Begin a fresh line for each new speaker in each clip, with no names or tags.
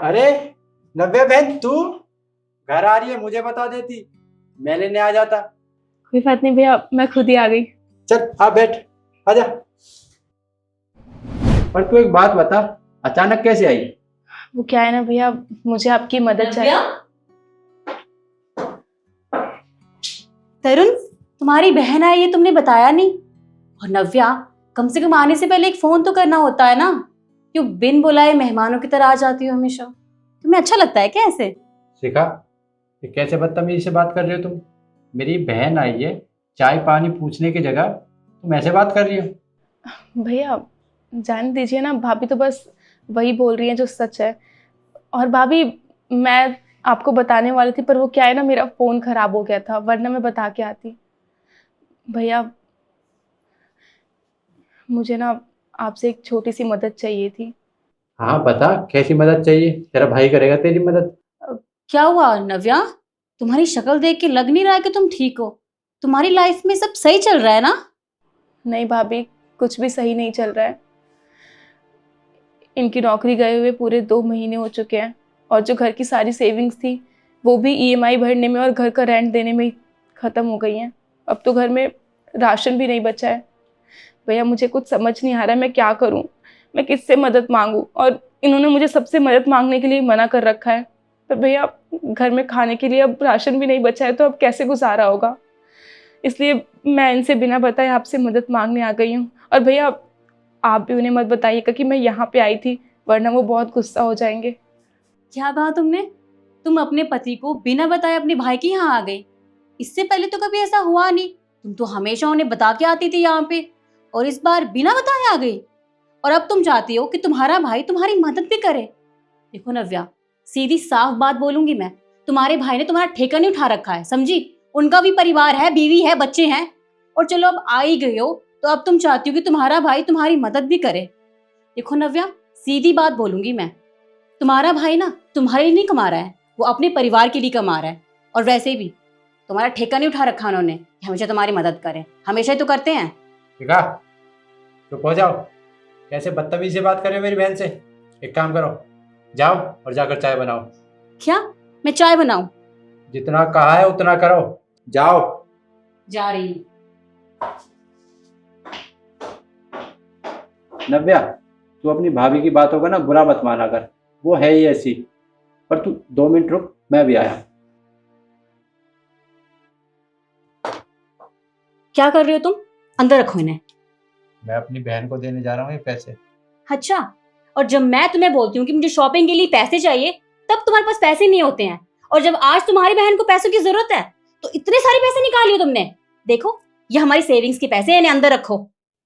अरे नव्या बहन, तू घर आ रही है? मुझे बता देती, मैं लेने आ जाता।
कोई बात नहीं भैया, मैं खुद ही आ गई।
चल आ बैठ, आजा। पर तू एक बात बता, अचानक कैसे आई?
वो क्या है ना भैया, मुझे आपकी मदद चाहिए।
तरुण, तुम्हारी बहन आई है, तुमने बताया नहीं। और नव्या, कम से कम आने से पहले एक फोन तो करना होता है ना। क्यों बिन बुलाए मेहमानों की तरह आ जाती हो हमेशा? तुम्हें अच्छा लगता है क्या ऐसे?
शिखा, ये कैसे बदतमीजी से बात कर रही हो तुम? मेरी बहन आई है, चाय पानी पूछने की जगह तुम ऐसे बात कर रही हो।
भैया जाने दीजिए ना, भाभी तो बस वही बोल रही है जो सच है। और भाभी, मैं आपको बताने वाली थी, पर वो क्या है ना, मेरा फ़ोन ख़राब हो गया था, वरना मैं बता के आती। भैया मुझे ना आपसे एक छोटी सी मदद चाहिए थी।
हाँ बता, कैसी मदद चाहिए? तेरा भाई करेगा तेरी मदद।
अ, क्या हुआ नव्या? तुम्हारी शक्ल देख के लग नहीं रहा है कि तुम ठीक हो। तुम्हारी लाइफ में सब सही चल रहा है ना?
नहीं भाभी, कुछ भी सही नहीं चल रहा है। इनकी नौकरी गए हुए पूरे 2 महीने हो चुके हैं, और जो घर की सारी सेविंग्स थी वो भी ईएमआई भरने में और घर का रेंट देने में ही ख़त्म हो गई हैं। अब तो घर में राशन भी नहीं बचा है। भैया मुझे कुछ समझ नहीं आ रहा है, मैं क्या करूं, मैं किससे मदद मांगूं। और इन्होंने मुझे सबसे मदद मांगने के लिए मना कर रखा है। पर भैया घर में खाने के लिए अब राशन भी नहीं बचा है, तो अब कैसे गुजारा होगा। इसलिए मैं इनसे बिना बताए आपसे मदद मांगने आ गई हूँ। और भैया आप भी उन्हें मत बताइएगा कि मैं यहाँ पे आई थी, वरना वो बहुत गुस्सा हो जाएंगे।
क्या कहा तुमने? तुम अपने पति को बिना बताए अपने भाई के यहाँ आ गई? इससे पहले तो कभी ऐसा हुआ नहीं। तुम तो हमेशा उन्हें बता के आती थी यहाँ पे, और इस बार बिना बताए आ गई। और अब तुम चाहती हो कि तुम्हारा भाई तुम्हारी मदद भी करे। देखो नव्या, सीधी साफ बात बोलूंगी मैं, तुम्हारे भाई ने तुम्हारा ठेका नहीं उठा रखा है, समझी? उनका भी परिवार है, बीवी है, बच्चे हैं। और चलो अब आ ही गई हो, तो अब तुम चाहती हो कि तुम्हारा भाई तुम्हारी मदद भी करे। देखो नव्या, सीधी बात बोलूंगी मैं, तुम्हारा भाई ना तुम्हारे लिए नहीं कमा रहा है, वो अपने परिवार के लिए कमा रहा है। और वैसे भी तुम्हारा ठेका नहीं उठा रखा उन्होंने कि हमेशा तुम्हारी मदद करें। हमेशा ही तो करते हैं।
शिखा, चुप हो जाओ। कैसे बदतमीजी से बात कर रहे हो मेरी बहन से? एक काम करो, जाओ और जाकर चाय बनाओ।
क्या मैं चाय बनाऊं?
जितना कहा है उतना करो, जाओ।
जा रही हूं।
नव्या, तू अपनी भाभी की बातों का ना बुरा मत माना कर, वो है ही ऐसी। पर तू 2 मिनट रुक, मैं भी आया।
क्या कर रहे हो तुम? अंदर रखो इन्हें।
मैं अपनी बहन को देने जा रहा हूँ ये पैसे।
अच्छा, और जब मैं तुम्हें बोलती हूँ कि मुझे शॉपिंग के लिए पैसे चाहिए, तब तुम्हारे पास पैसे नहीं होते हैं। और जब आज तुम्हारी बहन को पैसों की जरूरत है, तो इतने सारे पैसे निकाल लिए तुमने। देखो, ये हमारी सेविंग्स के पैसे हैं, इन्हें अंदर रखो।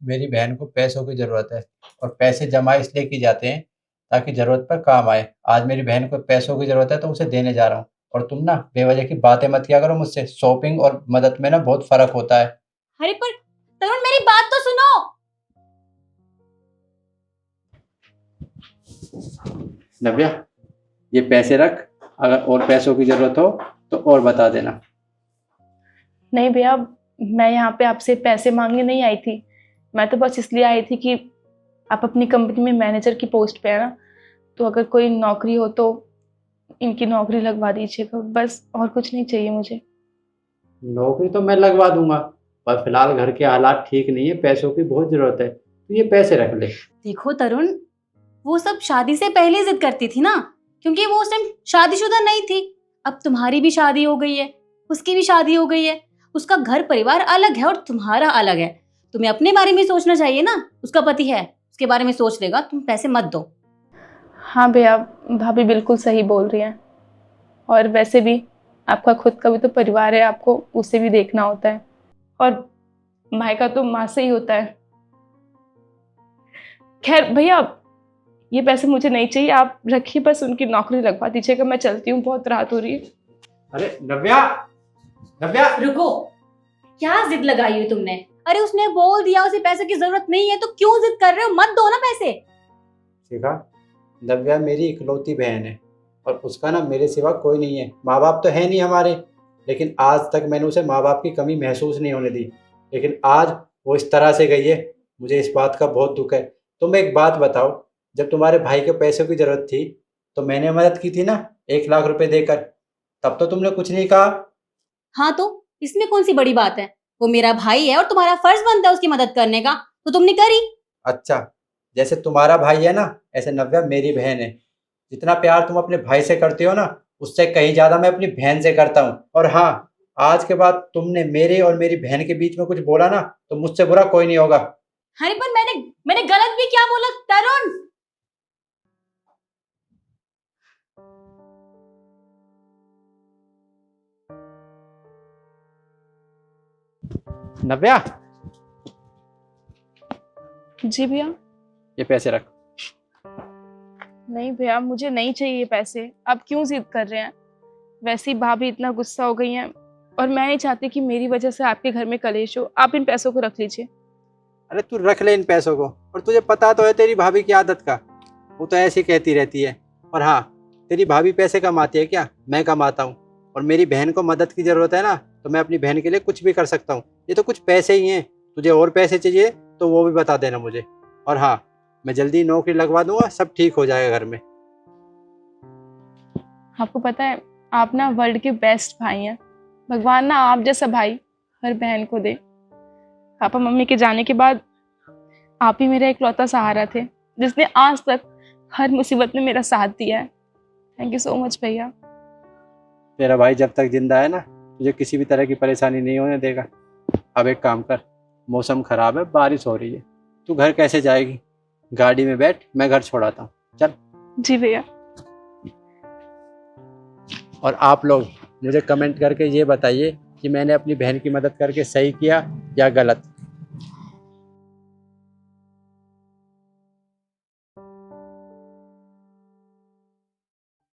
मेरी बहन को पैसों की जरूरत है, और पैसे जमा इसलिए की जाते हैं ताकि जरूरत पर काम आए। आज मेरी बहन को पैसों की जरूरत है तो उसे देने जा रहा हूँ। और तुम ना बेवजह की बातें मत किया करो मुझसे। शॉपिंग और मदद में ना बहुत फर्क होता है।
अरे पर तरुण, मेरी बात तो सुनो।
नव्या, ये पैसे रख, अगर और पैसों की जरूरत हो तो और बता देना।
नहीं भैया, मैं यहाँ पे आपसे पैसे मांगने नहीं आई थी। मैं तो बस इसलिए आई थी कि आप अपनी कंपनी में मैनेजर की पोस्ट पे है ना, तो अगर कोई नौकरी हो तो इनकी नौकरी लगवा दीजिएगा, बस और कुछ नहीं चाहिए मुझे।
नौकरी तो मैं लगवा दूंगा, पर फिलहाल घर के हालात ठीक नहीं है, पैसों की बहुत जरूरत है, तो ये पैसे रख ले।
देखो तरुण, वो सब शादी से पहले जिद करती थी ना, क्योंकि वो उस टाइम शादीशुदा नहीं थी। अब तुम्हारी भी शादी हो गई है, उसकी भी शादी हो गई है। उसका घर परिवार अलग है और तुम्हारा अलग है। तुम्हें अपने बारे में सोचना चाहिए ना। उसका पति है, उसके बारे में सोच लेगा। तुम पैसे मत दो।
हाँ भैया, भाभी बिल्कुल सही बोल रही हैं। और वैसे भी आपका खुद का भी तो परिवार है, आपको उसे भी देखना होता है। और मायका तो माँ से ही होता है। खैर भैया, ये पैसे मुझे नहीं चाहिए, आप रखिए, बस उनकी नौकरी लगवा दीजिएगा। मैं चलती हूँ, बहुत रात हो रही है।
अरे नव्या, नव्या।
रुको, क्या जिद लगाई हुई तुमने? अरे उसने बोल दिया उसे पैसे की जरूरत नहीं है, तो क्यों जिद कर रहे हो? मत दो ना पैसे।
देखा, नव्या मेरी इकलौती बहन है, और उसका ना मेरे सिवा कोई नहीं है। माँ बाप तो है नहीं हमारे, लेकिन आज तक मैंने उसे माँ बाप की कमी महसूस नहीं होने दी। लेकिन आज वो इस तरह से गई है, मुझे इस बात का बहुत दुख है। तुम एक बात बताओ, जब तुम्हारे भाई को पैसों की ज़रूरत थी तो मैंने मदद की थी ना 1 लाख रुपए देकर, तब तो तुमने कुछ नहीं कहा।
हाँ तो इसमें कौन सी बड़ी बात है? वो मेरा भाई है और तुम्हारा फर्ज बनता है उसकी मदद करने का, तो तुमने करी।
अच्छा, जैसे तुम्हारा भाई है ना, ऐसे नव्या मेरी बहन है। जितना प्यार तुम अपने भाई से करते हो ना, उससे कहीं ज्यादा मैं अपनी बहन से करता हूँ। और हाँ, आज के बाद तुमने मेरे और मेरी बहन के बीच में कुछ बोला ना, तो मुझसे बुरा कोई नहीं होगा।
अरे पर मैंने गलत भी क्या बोला तरुण?
नव्या,
जी भैया।
ये पैसे रख।
नहीं भैया, मुझे नहीं चाहिए ये पैसे। आप क्यों जिद कर रहे हैं? वैसे ही भाभी इतना गुस्सा हो गई हैं और मैं नहीं चाहती कि मेरी वजह से आपके घर में कलेश हो। आप इन पैसों को रख लीजिए।
अरे तू रख ले इन पैसों को, और तुझे पता तो है तेरी भाभी की आदत का, वो तो ऐसे ही कहती रहती है। और हाँ, तेरी भाभी पैसे कमाती है क्या? मैं कमाता हूँ। और मेरी बहन को मदद की ज़रूरत है ना, तो मैं अपनी बहन के लिए कुछ भी कर सकता हूँ। ये तो कुछ पैसे ही हैं। तुझे और पैसे चाहिए तो वो भी बता देना मुझे। और हाँ, मैं जल्दी नौकरी लगवा दूंगा, सब ठीक हो जाएगा घर में।
आपको पता है, आप ना वर्ल्ड के बेस्ट भाई हैं। भगवान ना आप जैसा भाई हर बहन को दे। पापा मम्मी के जाने के बाद आप ही मेरा इकलौता सहारा थे, जिसने आज तक हर मुसीबत में मेरा साथ दिया है। थैंक यू सो मच भैया।
तेरा भाई जब तक जिंदा है ना, तुझे किसी भी तरह की परेशानी नहीं होने देगा। अब एक काम कर, मौसम खराब है, बारिश हो रही है, तू घर कैसे जाएगी? गाड़ी में बैठ, मैं घर छोड़ाता हूँ, चल।
जी भैया।
और आप लोग मुझे कमेंट करके ये बताइए कि मैंने अपनी बहन की मदद करके सही किया या गलत।